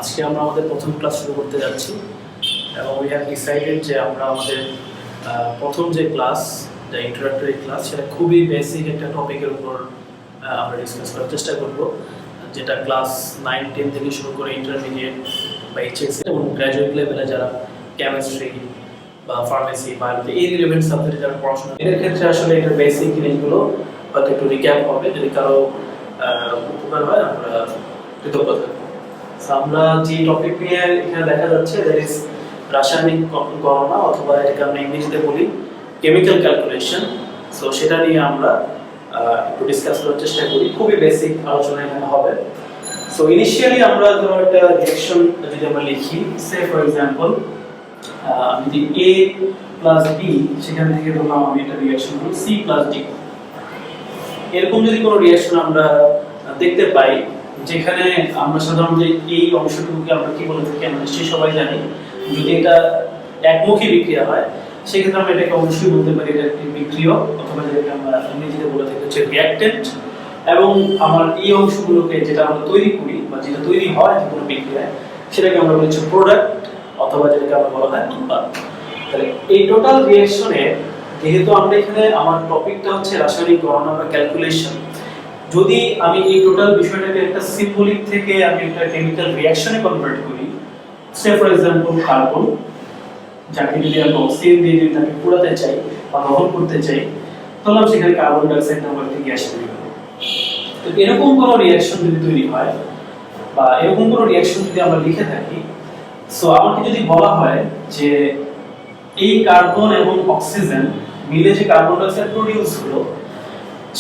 আজকে আমরা আমাদের প্রথম ক্লাস শুরু করতে যাচ্ছি এবং উই হ্যাভ ডিসাইডেড যে আমরা আমাদের প্রথম যে ক্লাস যে ইন্ট্রোডাক্টরি ক্লাস সেটা খুবই বেসিক একটা টপিকের উপর আমরা ডিসকাস করার চেষ্টা করব, যেটা ক্লাস 9-10 থেকে শুরু করে ইন্টারমিডিয়েট বা এইচএসসি এবং গ্র্যাজুয়েট লেভেলে যারা কেমিস্ট্রি বা ফার্মেসি বায়োলজি এই রিলেভেন্ট সাবজেক্টে যারা পড়াশোনা এর ক্ষেত্রে আসলে এটা বেসিক জিনিসগুলো হয়তো একটু রিক্যাপ হবে, যদি কারো উপকার হয় আমরা কৃতজ্ঞ থাকবো। আমরা যে টপিক নিয়ে এখানে দেখা যাচ্ছে দ্যাট ইজ রাসায়নিক গণনা, অথবা এটাকে আমরা ইংরেজিতে বলি কেমিক্যাল ক্যালকুলেশন। সো সেটা নিয়ে আমরা একটু ডিসকাস করার চেষ্টা করি, খুবই বেসিক আলোচনা এখানে হবে। সো ইনিশিয়ালি আমরা ধরো একটা রিঅ্যাকশন যদি আমরা লিখি, সে ফর এক্সাম্পল যদি A প্লাস B, সেখান থেকে ধরলাম আমি একটা রিঅ্যাকশন হলো C প্লাস D। এরকম যদি কোনো রিঅ্যাকশন আমরা দেখতে পাই যেখানে আমরা সাধারণত এই অংশটুকুকে আমরা কি বলে থাকি, আমরা নিশ্চয়ই সবাই জানি, যদি এটা একমুখী বিক্রিয়া হয় সেক্ষেত্রে আমরা এটাকে অবশ্যই বলতে পারি এটা একটি বিক্রিয়ক, অথবা যেটাকে আমরা ইংরেজিতে বলে থাকি হচ্ছে রিঅ্যাক্টেন্ট। এবং আমার এই অংশগুলোকে যেটা আমরা তৈরি করি বা যেটা তৈরি হয় যে কোনো বিক্রিয়ায় সেটাকে আমরা বলি হচ্ছে প্রোডাক্ট, অথবা যেটাকে আমরা বলা হয় উৎপাদ। তাহলে এই টোটাল রিঅ্যাকশনে যেহেতু আমরা এখানে আমার টপিকটা হচ্ছে রাসায়নিক গণনা বা ক্যালকুলেশন, যদি আমি এই টোটাল বিষয়টাকে একটা সিম্বলিক থেকে আমি একটা কেমিক্যাল রিঅ্যাকশনে কনভার্ট করি, সে ফর এক্সাম্পল কার্বন, যাকে যদি আমি অক্সিজেন দিয়ে যদি তাকে পোড়াতে চাই বা দহন করতে চাই, তাহলে আমি সেখানে কার্বন ডাই অক্সাইড নামক একটি গ্যাস তৈরি করব। তো এরকম কোনো রিঅ্যাকশন যদি তৈরি হয় বা এরকম কোনো রিঅ্যাকশন যদি আমরা লিখে থাকি, সো আমাকে যদি বলা হয় যে এই কার্বন এবং অক্সিজেন মিলে যে কার্বন ডাই অক্সাইড প্রোডিউস হলো,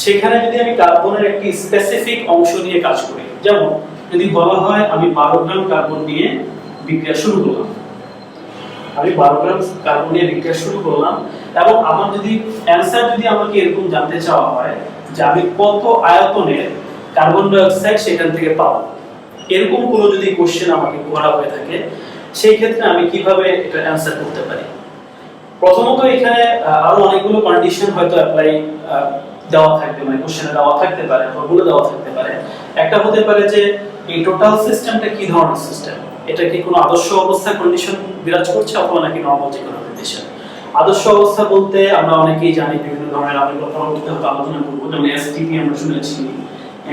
সেখানে যদি আমি কার্বনের একটি স্পেসিফিক অংশ নিয়ে কাজ করি, যেমন যদি বলা হয় আমি 12 গ্রাম কার্বন নিয়ে বিক্রিয়া শুরু করলাম, আমি 12 গ্রাম কার্বন নিয়ে বিক্রিয়া শুরু করলাম, এবং আমার যদি অ্যানসার যদি আমাকে এরকম জানতে চাওয়া হয় যে আমি কত আয়তনের কার্বন ডাই অক্সাইড সেখান থেকে পাবো, এরকম কোনো যদি কোশ্চেন আমাকে করা হয়ে থাকে, সেই ক্ষেত্রে আমি কিভাবে এটা অ্যানসার করতে পারি? প্রথমত এখানে আরো অনেকগুলো কন্ডিশন হয়তো অ্যাপ্লাই দেওয়া থাকবে, মানে কোশ্চেনে দেওয়া থাকতে পারে বা বলে দেওয়া থাকতে পারে। একটা হতে পারে যে এই টোটাল সিস্টেমটা কি ধরনের সিস্টেম, এটা কি কোনো আদর্শ অবস্থা কন্ডিশন বিরাজ করছে অথবা নাকি নরমাল যে কোনো কন্ডিশন। আদর্শ অবস্থা বলতে আমরা অনেকেই জানি বিভিন্ন ধরনের, আমরা পরবর্তীতে হয়তো আলোচনা করবো, যেমন এসটিপি আমরা শুনেছি,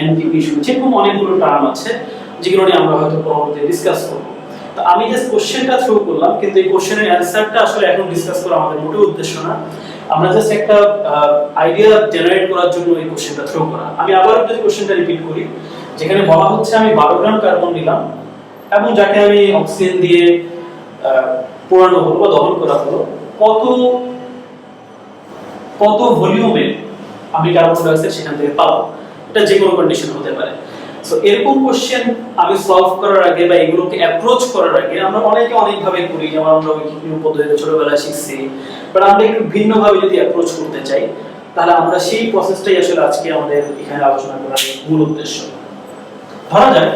এনটিপি শুনেছি, এরকম অনেকগুলো টার্ম আছে যেগুলো নিয়ে আমরা হয়তো পরবর্তীতে ডিসকাস করবো। তো আমি জাস্ট কোশ্চেনটা থ্রো করলাম, কিন্তু এই কোশ্চেনের অ্যানসারটা আসলে এখন ডিসকাস করা আমাদের মোটেও উদ্দেশ্য না, আমরা জাস্ট একটা আইডিয়া জেনারেট করার জন্য এই কোশ্চেনটা থ্রো করা। আমি আবারও যদি কোশ্চেনটা রিপিট করি, যেখানে বলা হচ্ছে আমি 12 গ্রাম কার্বন নিলাম এবং যাকে আমি অক্সিজেন দিয়ে পোড়ানো হলো বা দহন করা হলো, কত কত ভলিউমে আমি কার্বন ডাই অক্সাইড সেখান থেকে পাবো, এটা যে কোনো কন্ডিশন হতে পারে। সো এরকম কোশ্চেন আমি সলভ করার আগে বা এগুলোকে অ্যাপ্রোচ করার আগে আমরা অনেকে অনেকভাবে করি, যেমন আমরা উইকিপিডিয়া পদ্ধতিতে ছোটবেলায় শিখছি, বাট আমরা একটু ভিন্নভাবে যদি অ্যাপ্রোচ করতে চাই, তাহলে আমরা সেই প্রসেসটাই আসলে আজকে আমাদের এখানে আলোচনা করার মূল উদ্দেশ্য। ধরা যায়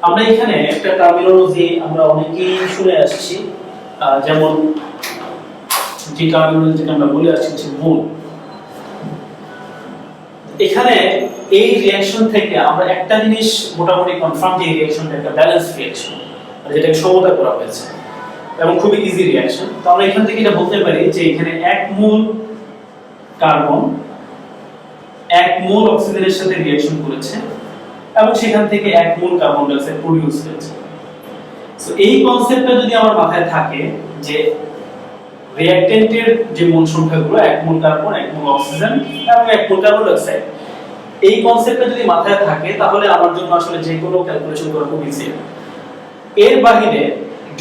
আমরা এখানে একটা টার্মিনোলজি আমরা অনেকেই শুনে আসছি, যেমন যে টার্মিনোলজিকে আমরা বলে আসছি হচ্ছে মোল। এখানে এই রিঅ্যাকশন থেকে আমরা একটা জিনিস মোটামুটি কনফার্ম, যে রিঅ্যাকশনটা একটা ব্যালেন্স রিঅ্যাকশন, যেটাকে সমতা করা হয়েছে এবং খুবই ইজি রিঅ্যাকশন। তো আমরা এখান থেকে এটা বলতে পারি যে এখানে 1 মোল কার্বন 1 মোল অক্সিজেনের সাথে রিঅ্যাকশন করেছে এবং সেখান থেকে 1 mole carbon die oxide produce হয়েছে। সো এই কনসেপ্টটা যদি আমার মাথায় থাকে যে রিঅ্যাকট্যান্টের যে মোল সংখ্যাগুলো 1 মোল কার্বন 1 মোল অক্সিজেন এবং 1 মোল কার্বন ডাই অক্সাইড, এই কনসেপ্টটা যদি মাথায় থাকে তাহলে আমার জন্য আসলে যে কোনো ক্যালকুলেশন করা খুব ইজি। এর বাইরে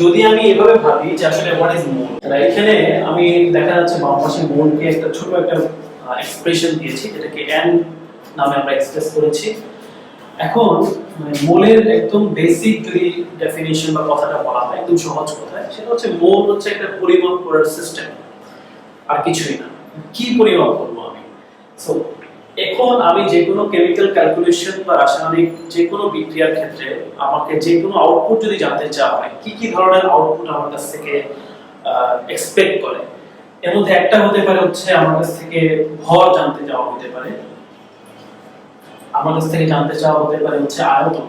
যদি আমি এভাবে ভাবি যে আসলে হোয়াট ইজ মোল, তাহলে এখানে আমি দেখা যাচ্ছে বাম পাশে মোলকে একটা ছোট একটা এক্সপ্রেশন দিয়েছি, যেটাকে n নামে আমরা এক্সপ্রেস করেছি। এখন মোলের একদম বেসিক যদি ডেফিনিশন বা কথাটা বলা হয় একদম সহজ কথায়, সেটা হচ্ছে মোল হচ্ছে একটা পরিমাপ করার সিস্টেম, আর কিছুই না। কি পরিমাপ করব আমি? সো এখন আমি যে কোনো কেমিক্যাল ক্যালকুলেশন বা রাসায়নিক যে কোনো বিক্রিয়ার ক্ষেত্রে আমাকে যে কোনো আউটপুট যদি জানতে চাওয়া হয়, কি কি ধরনের আউটপুট আমার কাছ থেকে এক্সপেক্ট করে, এর মধ্যে একটা হতে পারে হচ্ছে আমার কাছ থেকে ভর জানতে চাওয়া হতে পারে, আমার কাছ থেকে জানতে চাওয়া হতে পারে হচ্ছে আয়তন,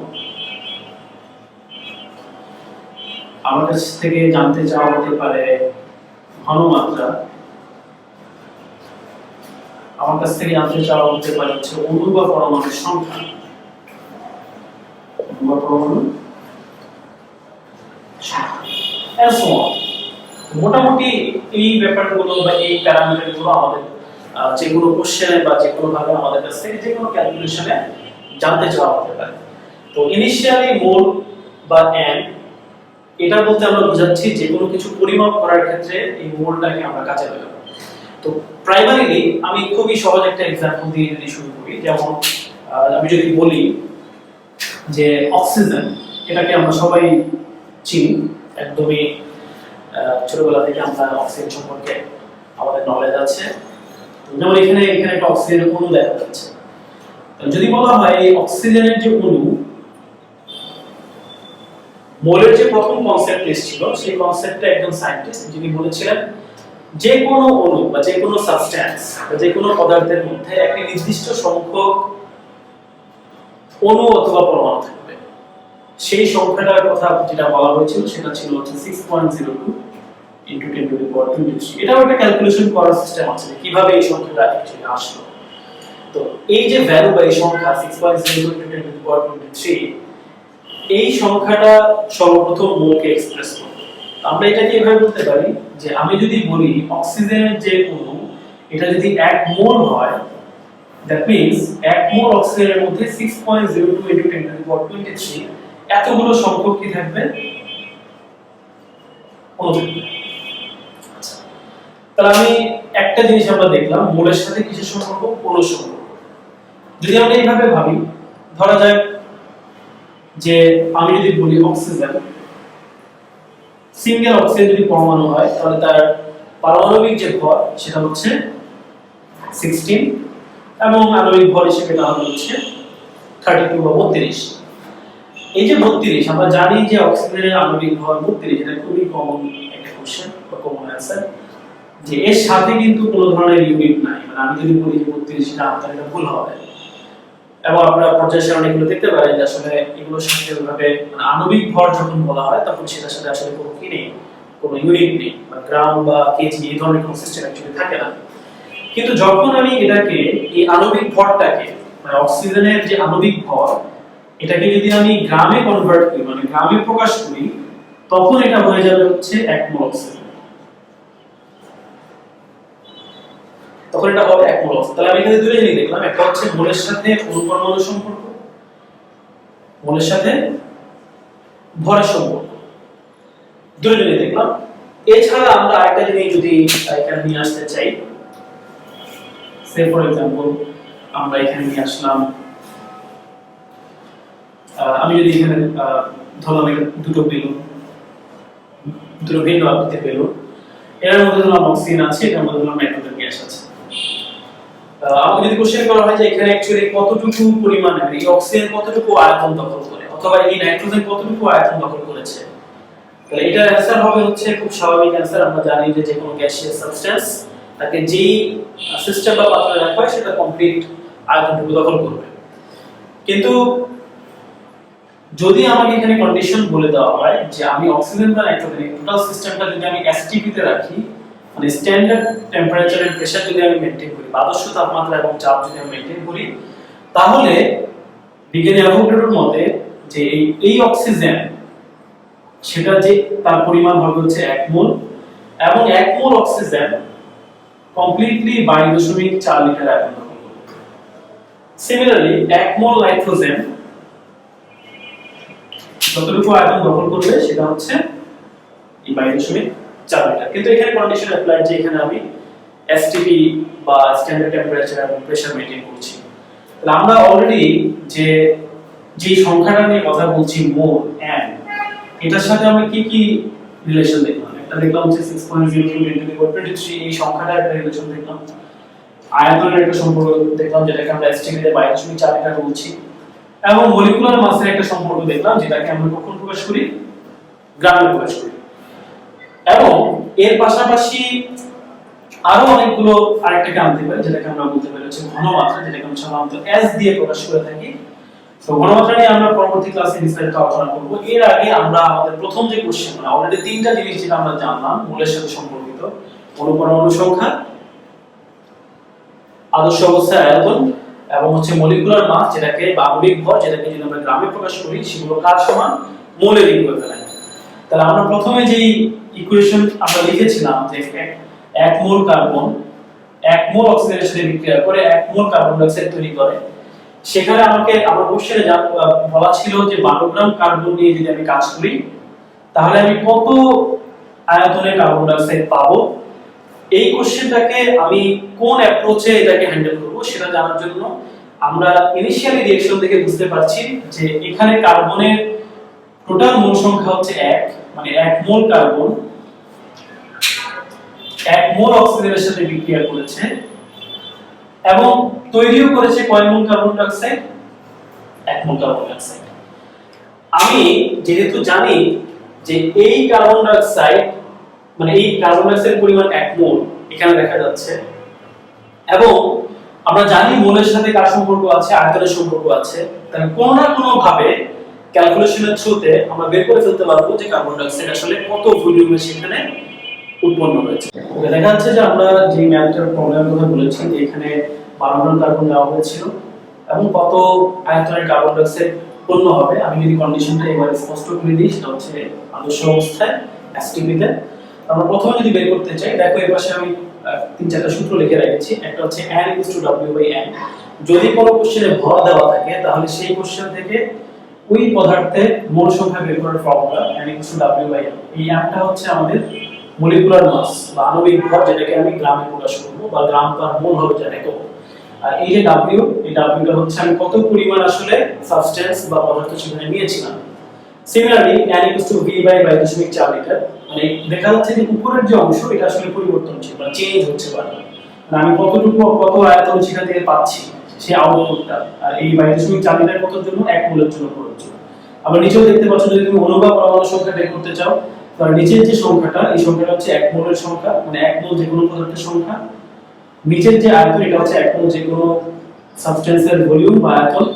আমার কাছ থেকে জানতে চাওয়া হতে পারে ঘনমাত্রা, আমার কাছ থেকে জানতে চাওয়া হতে পারে হচ্ছে অণু বা পরমাণুর সংখ্যা, অণু বা পরমাণুর সংখ্যা। মোটামুটি এই ব্যাপারগুলো বা এই প্যারামিটারগুলো আমাদের যে কোনো কোশ্চেনে বা যে কোনো ভাবে আমাদের কাছ থেকে যে কোনো ক্যালকুলেশনে জানতে চাওয়া হতে পারে। তো ইনিশিয়ালি মোল বা এন, এটা বলতে আমরা বোঝাচ্ছি যে কোনো কিছু পরিমাপ করার ক্ষেত্রে এই মোলটাকে আমরা কাজে লাগাবো। তো প্রাইমারিলি আমি খুবই সহজ একটা এক্সাম্পল দিয়ে যদি শুরু করি, যেমন আমি যদি বলি যে অক্সিজেন, এটাকে আমরা সবাই চিনি, একদমই ছোটবেলা থেকে আমরা অক্সিজেন সম্পর্কে আমাদের নলেজ আছে। যেমন এখানে একটা অক্সিজেনের অণু দেখা যাচ্ছে। যদি বলা হয় এই অক্সিজেনের যে অণু, মোলের যে প্রথম কনসেপ্ট এসেছিল সেই কনসেপ্টে একজন সায়েন্টিস্ট যিনি বলেছিলেন যে কোনো অণু বা যে কোনো সাবস্ট্যান্স বা যে কোনো পদার্থের মধ্যে একটি নির্দিষ্ট সংখ্যক অণু অথবা পরমাণু থাকবে। সেই সংখ্যাটার কথা যেটা বলা হয়েছিল সেটা ছিল 6.02 into 10 to the power 23। এটাও একটা ক্যালকুলেশন করার সিস্টেম আছে কিভাবে এই সংখ্যাটা অ্যাকচুয়ালি আসলো। তো এই যে ভ্যালু বা এই সংখ্যা 6.02 into 10 to the power 23, এই সংখ্যাটা সর্বপ্রথম মোলকে এক্সপ্রেস করে। আমরা এটাকে এভাবে বলতে পারি যে আমি যদি বলি অক্সিজেনের যে অণু, এটা যদি 1 মোল হয়, দ্যাট মিন্স 1 মোল অক্সিজেনের মধ্যে 6.02 into 10 to the power 23 এতগুলো সংখ্যক কি থাকবে, অণু থাকবে। তাহলে আমি একটা জিনিস আমরা দেখলাম, মোলের সাথে কিসের সম্পর্ক, অণুর সম্পর্ক। যদি আমরা এইভাবে ভাবি, ধরা যায় যে আমি যদি বলি অক্সিজেন, সিঙ্গেল অক্সিজেন যদি পরমাণু হয় তাহলে তার পারমাণবিক যে ভর সেটা হচ্ছে 16 এবং আণবিক ভর হিসেবে তাহলে হচ্ছে 32 বা 32। এই যে 32, আমরা জানি যে অক্সিজেনের আণবিক ভর 32, এটা খুবই কমন একটা কোশ্চেন বা কমন অ্যানসার, যে এর সাথে কিন্তু কোনো ধরনের ইউনিট নাই। মানে আমি যদি বলি যে 32, এটা আপনার এটা ভুল হবে। এবং আপনারা পর্যায় সারণী এগুলো দেখতে পারেন যে আসলে এগুলোর সাথে ওইভাবে মানে আণবিক ভর যখন বলা হয় তখন সেটার সাথে আসলে কোনো কি নেই, কোনো ইউনিট নেই, বা গ্রাম বা কেজি এই ধরনের কোনো সিস্টেম অ্যাকচুয়ালি থাকে না। কিন্তু যখন আমি এটাকে এই আণবিক ভরটাকে মানে অক্সিজেনের যে আণবিক ভর, এটাকে যদি আমি গ্রামে কনভার্ট করি মানে গ্রামে প্রকাশ করি, তখন এটা হয়ে যাবে হচ্ছে 1 মোল অক্সিজেন। তখন এটা হবে 1 মোল অক্সিজেন। তাহলে আমি এখানে দুটো জিনিস দেখলাম, একটা হচ্ছে মোলের সাথে অণু পরমাণুর সম্পর্ক, মোলের সাথে ভরের সম্পর্ক, দুটো জিনিস দেখলাম। এছাড়া আমরা আরেকটা জিনিস যদি এখানে নিয়ে আসতে চাই, সে ফর এক্সাম্পল আমরা এখানে নিয়ে আসলাম, আমি যদি এখানে ধরলাম এটা দুটো বেলুন, দুটো ভিন্ন আকৃতির বেলুন, এর মধ্যে ধরলাম অক্সিজেন আছে, এর মধ্যে ধরলাম নাইট্রোজেন গ্যাস আছে। আমাকে যদি কোশ্চেন করা হয় যে এখানে অ্যাকচুয়ালি কতটুকু পরিমাণে এই অক্সিজেন কতটুকু আয়তন দখল করে অথবা এই নাইট্রোজেন কতটুকু আয়তন দখল করেছে, তাহলে এটার অ্যানসার হবে হচ্ছে খুব স্বাভাবিক অ্যানসার। আমরা জানি যে কোনো গ্যাসিয়াস সাবস্টেন্স তাকে যেই সিস্টেম বা পাত্রে রাখা হয় সেটা কমপ্লিট আয়তনটুকু দখল করবে। কিন্তু যদি আমাকে এখানে কন্ডিশন বলে দেওয়া হয় যে আমি অক্সিজেন বা নাইট্রোজেন টোটাল সিস্টেমটা যদি আমি এসটিপি তে রাখি, মানে স্ট্যান্ডার্ড টেম্পারেচার এন্ড প্রেসার যদি আমি মেইনটেইন করি, আদর্শ তাপমাত্রা এবং চাপ যদি আমি মেইনটেইন করি, তাহলে বিজ্ঞানী অ্যাভোগাড্রোর মতে যে এই অক্সিজেন সেটা যে তার পরিমাণ হবে হচ্ছে 1 মোল, এবং 1 মোল অক্সিজেন কমপ্লিটলি 22.4 লিটার আয়তন দখল করবে। সিমিলারলি 1 মোল নাইট্রোজেন যতটুকু আয়তন দখল করবে সেটা হচ্ছে এই 22.4 লিটার। কিন্তু এখানে কন্ডিশন অ্যাপ্লাই যে এখানে আমি এসটিপি বা স্ট্যান্ডার্ড টেম্পারেচার এবং প্রেসার মেইনটেইন করছি। তাহলে আমরা অলরেডি যে সংখ্যাটা নিয়ে কথা বলছি মোল n, এটার সাথে আমরা কি কি রিলেশন দেখলাম? একটা দেখলাম হচ্ছে 6.02 × 10⁻23, এই সংখ্যাটার একটা রিলেশন দেখলাম। আয়তনের একটা সম্পর্ক দেখলাম যেটাকে আমরা এসটিপি তে 22.4 লিটার বলছি, এবং মলিকুলার মাসের একটা সম্পর্ক দেখলাম যেটাকে আমরা কখন প্রকাশ করি, গ্রামে প্রকাশ করি। এবং এর পাশাপাশি আরো অনেকগুলো আরেকটাকে আনতে পারি যেটাকে আমরা বলতে পারি হচ্ছে ঘনমাত্রা, যেটাকে আমরা সাধারণত s দিয়ে প্রকাশ করে থাকি। তো ঘনমাত্রা নিয়ে আমরা পরবর্তী ক্লাসে বিস্তারিত আলোচনা করব। এর আগে আমরা আমাদের প্রথম যে কোশ্চেন, মানে অলরেডি তিনটা জিনিস যেটা আমরা জানলাম মূলের সাথে সম্পর্কিত, অণু সংখ্যা, আদর্শ অবস্থায় আয়তন এবং হচ্ছে মলিকুলার মাস যেটাকে বা আণবিক ভর যেটাকে যদি আমরা গ্রামে প্রকাশ করি সেগুলো কার সমান, মোলের ইকুইভ্যালেন্ট। তাহলে আমরা প্রথমে যেই ইকুয়েশন আমরা লিখেছিলাম যে এক মোল কার্বন 1 মোল অক্সিজেনের সাথে বিক্রিয়া করে 1 মোল কার্বন ডাই অক্সাইড তৈরি করে, সেখানে আমাকে আমার কোশ্চেনে বলা ছিল যে 12 গ্রাম কার্বন নিয়ে যদি আমি কাজ করি তাহলে আমি কত আয়তনে কার্বন ডাই অক্সাইড পাবো। এই কোশ্চেনটাকে আমি কোন অ্যাপ্রোচে এটাকে হ্যান্ডেল করব সেটা জানার জন্য আমরা ইনিশিয়ালি রিঅ্যাকশন থেকে বুঝতে পারছি যে এখানে কার্বনের টোটাল মোল সংখ্যা হচ্ছে 1, মানে 1 মোল কার্বন 1 মোল অক্সিজেনের সাথে বিক্রিয়া করেছে এবং তৈরিও করেছে কয় মোল carbon die oxide, 1 mole carbon die oxide. আমি যেহেতু জানি যে এই কার্বন ডাই অক্সাইড মানে এই কার্বন ডাই অক্সাইডের পরিমাণ 1 মোল এখানে দেখা যাচ্ছে এবং আমরা জানি মোলের সাথে কার সম্পর্ক আছে, আয়তনের সম্পর্ক আছে, তাহলে কোনো না কোনো ভাবে ক্যালকুলেশনের থ্রুতে আমরা বের করে ফেলতে পারবো যে কার্বন ডাই অক্সাইড আসলে কত ভলিউমে সেখানে উৎপন্ন হয়েছে। ওকে, দেখা যাচ্ছে যে আমরা যে ম্যাথটার প্রবলেমের কথা বলেছি যে এখানে 12 গ্রাম কার্বন দেওয়া হয়েছিল এবং কত আয়তনের কার্বন ডাই অক্সাইড উৎপন্ন হবে। আমি যদি কন্ডিশনটা এবারে স্পষ্ট করে দিই সেটা হচ্ছে আদর্শ অবস্থায় এসটিপিতে আমরা প্রথমে যদি বের করতে চাই, দেখো এই পাশে আমি 3-4টা সূত্র লিখে রেখেছি। একটা হচ্ছে n = W/n। যদি কোনো কোশ্চেনে ভর দেওয়া থাকে তাহলে সেই কোশ্চেন থেকে ওই পদার্থের মোল সংখ্যা বের করার ফর্মুলা n = W/n। এই nটা হচ্ছে আমাদের মলিকুলার মাস বা আণবিক ভর যেটাকে আমি গ্রামে প্রকাশ করব বা গ্রাম পার মোল হবে যেটাকে। আর এই যে W, এই Wটা হচ্ছে আমি কত পরিমাণ আসলে সাবস্টেন্স বা পদার্থ সেখানে নিয়েছিলাম। সিমিলারলি n = V/22.4 লিটার, মানে দেখা যাচ্ছে যে উপরের যে অংশ এটা আসলে পরিবর্তনশীল বা চেঞ্জ হচ্ছে বারবার, মানে আমি কতটুকু কত আয়তন সেখান থেকে পাচ্ছি সেই আউটপুটটা। আর এই 22.4 লিটার কতর জন্য, 1 মোলের জন্য প্রযোজ্য। আবার নিচেও দেখতে পাচ্ছ যদি তুমি অণু বা পরমাণু সংখ্যা বের করতে চাও তাহলে নিচের যে সংখ্যাটা এই সংখ্যাটা হচ্ছে 1 মোলের সংখ্যা, মানে 1 মোল যে কোনো পদার্থের সংখ্যা। নিচের যে আয়তন এটা হচ্ছে 1 মোল যে কোনো সাবস্টেন্সের ভলিউম বা আয়তন,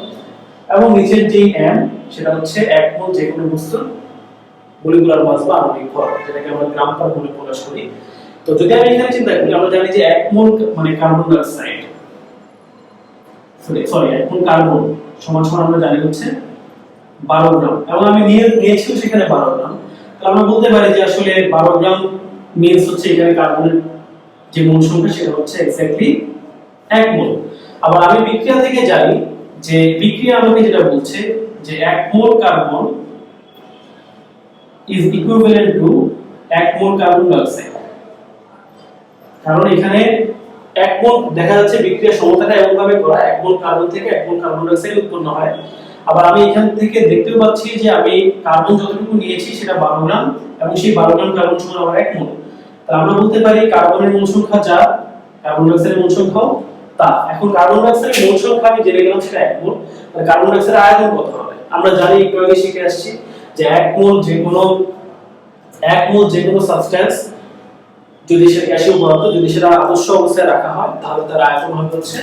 এবং নিচের যে m সেটা হচ্ছে 1 মোল যে কোনো বস্তুর মলিকুলার মাস বা আণবিক ভর যেটাকে আমরা গ্রাম পার মোলে প্রকাশ করি। তো যদি আমি এখানে চিন্তা করি আমরা জানি যে 1 মোল মানে carbon die oxide sorry 1 mole carbon সমান সমান আমরা জানি হচ্ছে 12 গ্রাম এবং আমি নিয়েছি সেখানে 12 গ্রাম। তাহলে আমরা বলতে পারি যে আসলে 12 গ্রাম মিন্স হচ্ছে এখানে কার্বনের যে মোল সংখ্যা সেটা হচ্ছে এক্স্যাক্টলি 1 মোল। আবার আমি বিক্রিয়া থেকে জানি যে বিক্রিয়া আমাকে যেটা বলছে যে 1 mole carbon is equivalent to 1 mole carbon dioxide. কারণ এখানে 1 মোল দেখা যাচ্ছে বিক্রিয়া সমতাটা এমন ভাবে করা 1 মোল কার্বন থেকে 1 মোল কার্বন ডাই অক্সাইড উৎপন্ন হয়। আবার আমি এখান থেকে দেখতেও পাচ্ছি যে আমি কার্বন যতটুকু নিয়েছি সেটা 12 গ্রাম এবং সেই 12 গ্রাম কার্বন সমান আমার 1 মোল। তাহলে আমরা বলতে পারি কার্বনের মোল সংখ্যা যা, কার্বন ডাই অক্সাইডের মোল সংখ্যাও তা। এখন কার্বন ডাই অক্সাইডের মোল সংখ্যা আমি জেনে গেলাম সেটা 1 মোল, তাহলে কার্বন ডাই অক্সাইডের আয়তন কত হবে? আমরা জানি একটু আগে শিখে আসছি যে 1 মোল যে কোনো সাবস্টেন্স যদি সেটা গ্যাসীয় পদার্থ যদি সেটা আদর্শ অবস্থায় রাখা হয় তাহলে তার আয়তন হবে হচ্ছে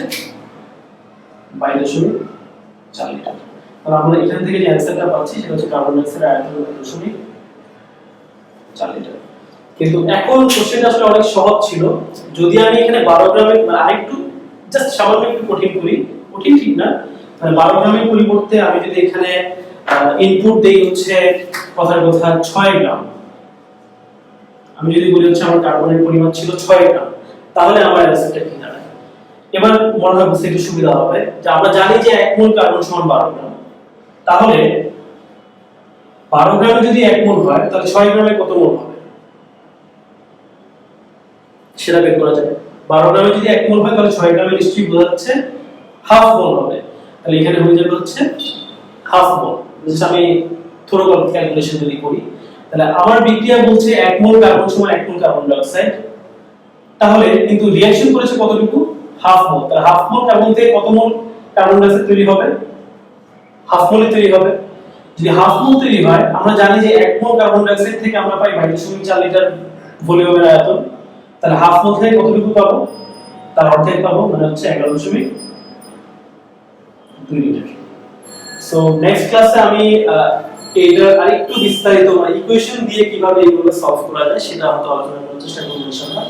22.4 লিটার। তাহলে আমরা এখান থেকে যে অ্যানসারটা পাচ্ছি সেটা হচ্ছে কার্বন ডাই অক্সাইডের আয়তন 22.4 লিটার। কিন্তু এখন কোশ্চেনটা আসলে অনেক সহজ ছিল। যদি আমি এখানে 12 গ্রামের মানে আরেকটু জাস্ট সামান্য একটু কঠিন করি, কঠিন ঠিক না, মানে 12 গ্রামের পরিবর্তে আমি যদি এখানে ইনপুট দেই হচ্ছে কথার কথা 6 গ্রাম, আমি যদি বলি হচ্ছে আমার কার্বনের পরিমাণ ছিল 6 গ্রাম, তাহলে আমার অ্যান্সারটা কি দাঁড়ায়? এবার মনে হয় বুঝতে একটু সুবিধা হবে যে আমরা জানি যে 1 মোল কার্বন সমান 12 গ্রাম, তাহলে 12 গ্রামে যদি 1 মোল হয় তাহলে 6 গ্রামে কত মোল হবে সেটা বের করা যাবে। 12 গ্রামে যদি 1 মোল হয় তাহলে 6 গ্রামে নিশ্চয়ই বোঝা যাচ্ছে হাফ মোল হবে। তাহলে এখানে হয়ে যাবে হচ্ছে হাফ মোল। যদি আমি থ্রো ক্যালকুলেশন যদি করি তাহলে আমার বিক্রিয়া বলছে 1 মোল কার্বন সমান 1 মোল কার্বন ডাই অক্সাইড, তাহলে কিন্তু রিঅ্যাকশন করেছে কতটুকু, হাফ মোল। তাহলে হাফ মোল কার্বন থেকে কত মোল কার্বন ডাই অক্সাইড তৈরি হবে, হাফ মোলই তৈরি হবে। যদি হাফ মোল তৈরি হয় আমরা জানি যে 1 মোল কার্বন ডাই অক্সাইড থেকে আমরা পাই 22.4 লিটার ভলিউমের আয়তন, তাহলে হাফ মোল থেকে কতটুকু পাবো, তার অর্ধেক পাবো, মানে হচ্ছে 11.2 লিটার। সো নেক্সট ক্লাসে আমি এটা আরেকটু বিস্তারিত মানে ইকুয়েশন দিয়ে কিভাবে এগুলো সলভ করা যায় সেটা আমরা আলোচনা করার চেষ্টা করব ইনশাআল্লাহ।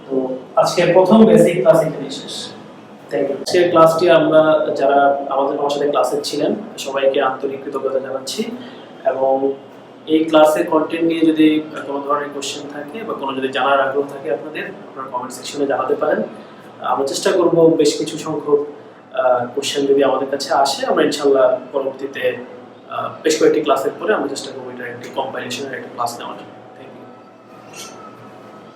তো আজকের প্রথম বেসিক ক্লাস এখানেই শেষ। Thank you. আজকের ক্লাসটি আমরা যারা আমার সাথে ক্লাসে ছিলেন সবাইকে আন্তরিক কৃতজ্ঞতা জানাচ্ছি এবং এই ক্লাসের কন্টেন্ট নিয়ে যদি কোনো ধরনের কোশ্চেন থাকে বা কোনো যদি জানার আগ্রহ থাকে আপনারা কমেন্ট সেকশনে জানাতে পারেন। আমরা চেষ্টা করব বেশ কিছু সংখ্যক কোশ্চেন যদি আমাদের কাছে আসে আমরা ইনশাআল্লাহ পরবর্তীতে বেশ কয়েকটি ক্লাসের পরে আমরা চেষ্টা করব এটা একটি কম্পাইলেশনের একটা ক্লাস নেওয়ার।